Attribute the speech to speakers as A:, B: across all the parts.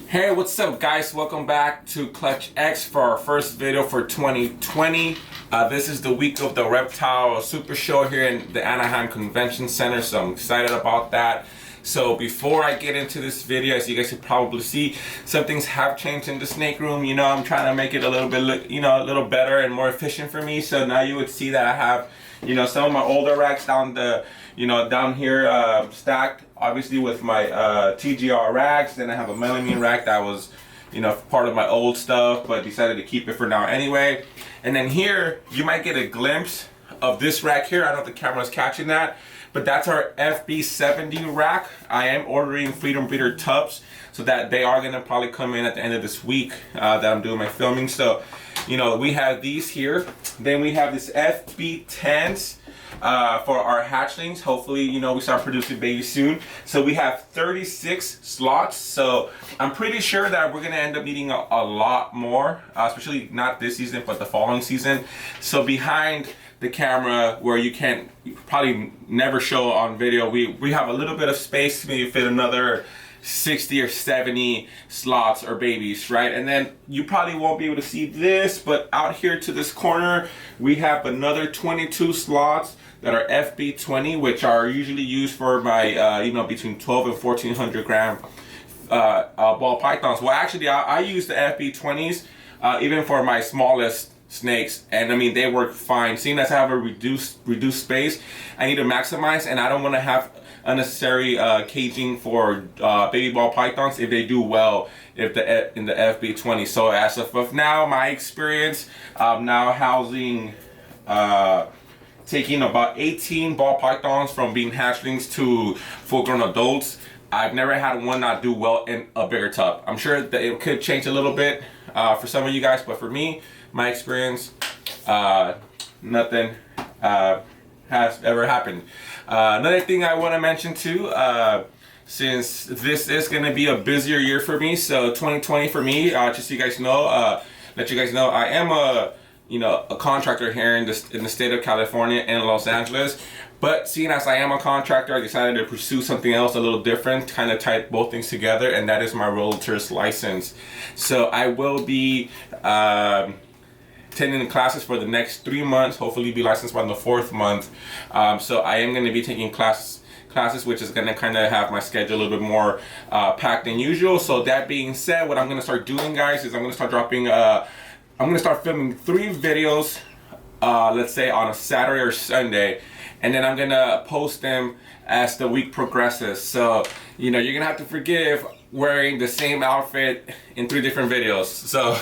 A: Hey, what's up guys? Welcome back to Clutch X for our first video for 2020. This is the week of the Reptile Super Show here in the Anaheim Convention Center, so I'm excited about that. So before I get into this video, as you guys can probably see, some things have changed in the snake room. You know, I'm trying to make it a little bit, a little better and more efficient for me. So now you would see that I have, some of my older racks down down here stacked, obviously with my TGR racks. Then I have a melamine rack that was, part of my old stuff, but decided to keep it for now anyway. And then here, you might get a glimpse of this rack here. I don't know if the camera's catching that, but that's our FB70 rack. I am ordering Freedom Breeder tubs, so that they are gonna probably come in at the end of this week that I'm doing my filming. So, we have these here. Then we have this FB10s for our hatchlings. Hopefully, we start producing babies soon. So we have 36 slots. So I'm pretty sure that we're gonna end up needing a lot more, especially not this season, but the following season. So behind the camera, where you can probably never show on video, we have a little bit of space to maybe fit another 60 or 70 slots or babies, right? And then you probably won't be able to see this, but out here to this corner, we have another 22 slots that are FB20, which are usually used for my, between 12 and 1400 gram ball pythons. Well, actually, I use the FB20s even for my smallest snakes, and I mean they work fine. Seeing as I have a reduced space, I need to maximize, and I don't want to have unnecessary caging for baby ball pythons if they do well in the FB20. So as of now, my experience, I'm now housing taking about 18 ball pythons from being hatchlings to full-grown adults. I've never had one not do well in a bigger tub. I'm sure that it could change a little bit for some of you guys, but for me, my experience, nothing has ever happened. Another thing I want to mention too, since this is going to be a busier year for me, so 2020 for me, just so you guys know, let you guys know, I am a contractor here in the state of California and Los Angeles. But seeing as I am a contractor, I decided to pursue something else a little different, kind of tie both things together, and that is my realtor's license. So I will be attending the classes for the next 3 months, hopefully be licensed by the 4th month. So I am going to be taking classes, which is going to kind of have my schedule a little bit more packed than usual. So that being said, what I'm going to start doing, guys, is I'm going to start dropping, I'm going to start filming 3 videos, let's say on a Saturday or Sunday, and then I'm going to post them as the week progresses. So, you're going to have to forgive wearing the same outfit in 3 different videos. So,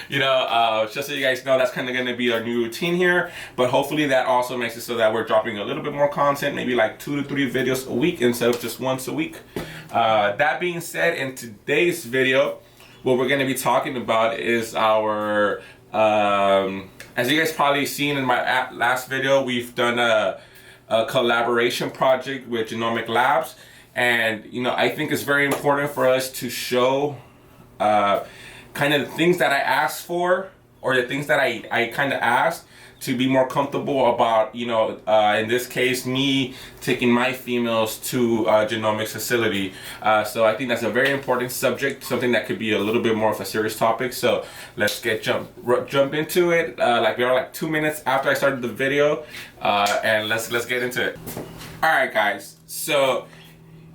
A: just so you guys know, that's kind of going to be our new routine here. But hopefully that also makes it so that we're dropping a little bit more content, maybe like 2 to 3 videos a week instead of just once a week. That being said, in today's video, what we're going to be talking about is our, as you guys probably seen in my last video, we've done a collaboration project with Genomic Labs. And, I think it's very important for us to show kind of the things that I asked for, or the things that I kind of asked to be more comfortable about, in this case, me taking my females to Genomics facility. So I think that's a very important subject, something that could be a little bit more of a serious topic. So let's jump into it. We are like 2 minutes after I started the video, and let's get into it. All right, guys. So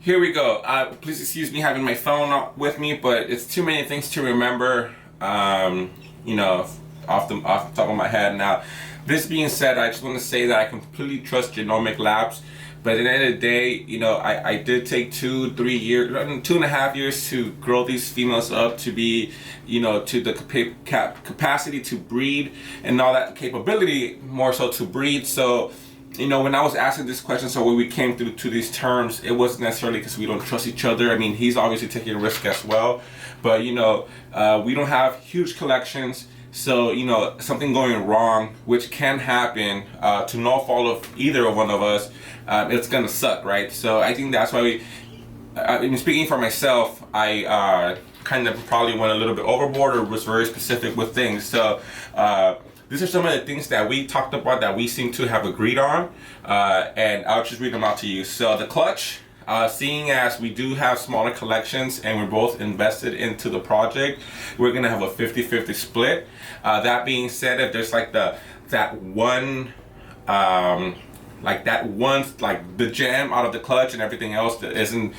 A: here we go. Please excuse me having my phone with me, but it's too many things to remember, off the top of my head. Now, this being said, I just want to say that I completely trust Genomic Labs. But at the end of the day, I did take 2.5 years to grow these females up to be, to the capacity to breed and all that capability, more so to breed. So, when I was asking this question, so when we came to these terms, it wasn't necessarily because we don't trust each other. I mean, he's obviously taking a risk as well. But, we don't have huge collections. So, something going wrong, which can happen to no fault of either of one of us, it's going to suck, right? So I think that's why speaking for myself, I kind of probably went a little bit overboard or was very specific with things. So these are some of the things that we talked about that we seem to have agreed on, and I'll just read them out to you. So the clutch, seeing as we do have smaller collections and we're both invested into the project, we're gonna have a 50-50 split. That being said, if there's like that one like the gem out of the clutch and everything else that isn't,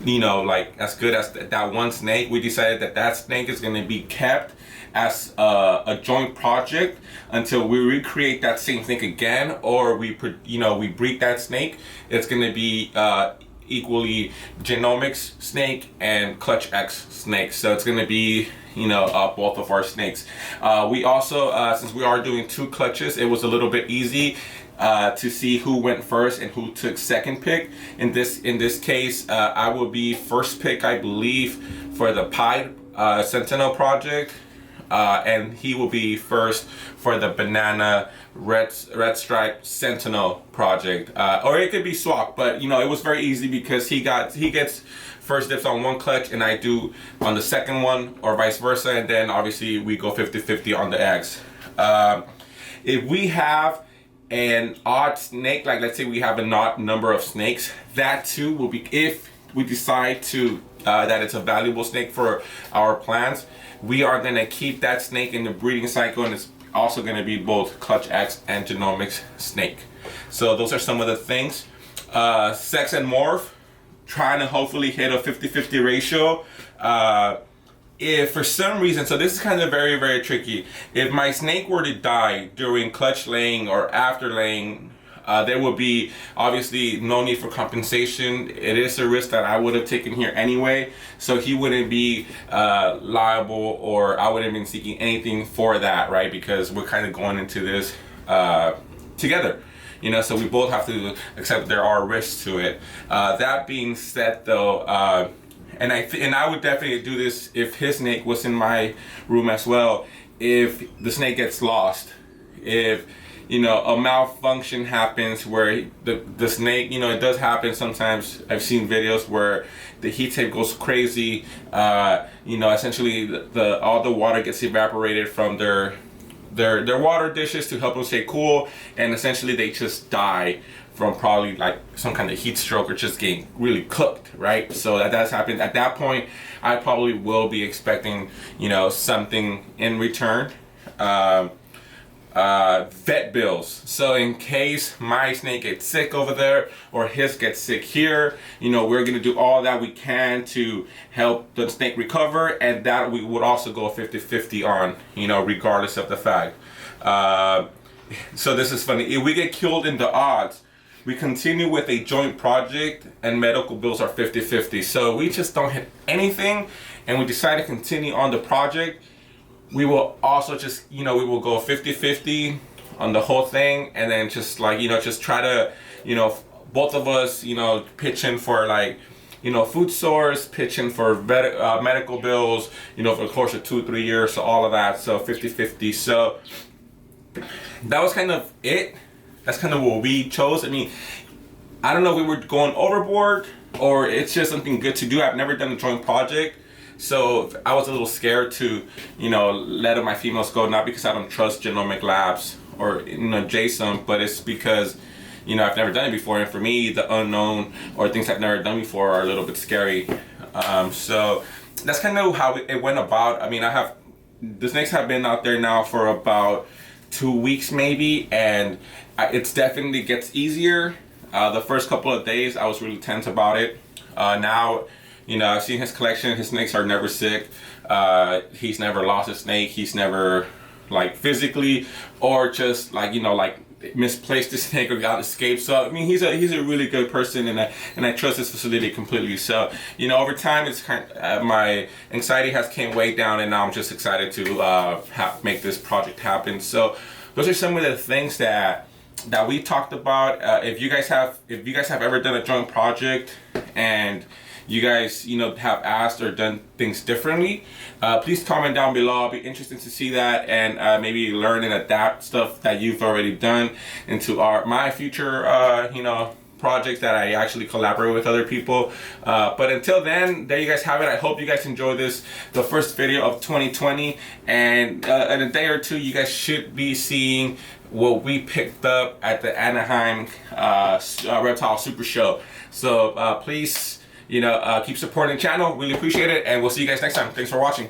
A: you know, like as good as that one snake, we decided that snake is going to be kept as a joint project until we recreate that same thing again, or we breed that snake. It's going to be equally Genomics snake and Clutch X snake. So it's going to be, you know, both of our snakes. We also, since we are doing 2 clutches, it was a little bit easy to see who went first and who took second pick. In this case, I will be first pick, I believe, for the Pied Sentinel project, and he will be first for the Banana Red Stripe Sentinel project, or it could be swapped. But you know, it was very easy because he gets first dibs on one clutch and I do on the second one, or vice versa, and then obviously we go 50-50 on the eggs. If we have an odd snake, like let's say we have an odd number of snakes, that too will be, if we decide to that it's a valuable snake for our plans, we are going to keep that snake in the breeding cycle, and it's also going to be both Clutch X and Genomics snake. So those are some of the things. Sex and morph, trying to hopefully hit a 50-50 ratio. If for some reason, so this is kind of very, very tricky. If my snake were to die during clutch laying or after laying, there would be obviously no need for compensation. It is a risk that I would have taken here anyway, so he wouldn't be liable, or I wouldn't have been seeking anything for that, right? Because we're kind of going into this together, you know, so we both have to accept there are risks to it. That being said though, and I would definitely do this if his snake was in my room as well. If the snake gets lost, if, you know, a malfunction happens where the snake, you know, it does happen sometimes. I've seen videos where the heat tape goes crazy. You know, essentially all the water gets evaporated from their water dishes to help them stay cool, and essentially they just die from probably like some kind of heat stroke or just getting really cooked, right? So that does happen. At that point, I probably will be expecting, you know, something in return. Vet bills. So in case my snake gets sick over there or his gets sick here, you know, we're gonna do all that we can to help the snake recover, and that we would also go 50-50 on, you know, regardless of the fact. So this is funny. If we get killed in the odds, we continue with a joint project and medical bills are 50-50. So we just don't hit anything and we decide to continue on the project, we will also just, you know, we will go 50-50 on the whole thing, and then just like, you know, just try to, you know, both of us, you know, pitch in for like, you know, food source, pitch in for medical bills, you know, for the course of 2-3 years, so all of that, so 50-50. So that was kind of it. That's kind of what we chose. I mean, I don't know if we were going overboard or it's just something good to do. I've never done a joint project, so I was a little scared to, you know, let my females go, not because I don't trust Genomic Labs or, you know, Jason, but it's because, you know, I've never done it before, and for me, the unknown or things I've never done before are a little bit scary. So that's kind of how it went about. I mean, the snakes have been out there now for about 2 weeks maybe, and it's definitely gets easier. The first couple of days I was really tense about it. Now, you know, I've seen his collection. His snakes are never sick. He's never lost a snake. He's never, like, physically or just like, you know, like misplaced the snake or got escaped. So I mean, he's a really good person, and I trust his facility completely. So, you know, over time, it's kind of, my anxiety has came way down, and now I'm just excited to make this project happen. So those are some of the things that we talked about. If you guys have ever done a joint project and you guys, you know, have asked or done things differently, please comment down below. I'll be interested to see that, and maybe learn and adapt stuff that you've already done into my future, you know, projects that I actually collaborate with other people. But until then, there you guys have it. I hope you guys enjoy this, the first video of 2020, and in a day or two you guys should be seeing what we picked up at the Anaheim Reptile Super Show. So please, keep supporting the channel. Really appreciate it, and we'll see you guys next time. Thanks for watching.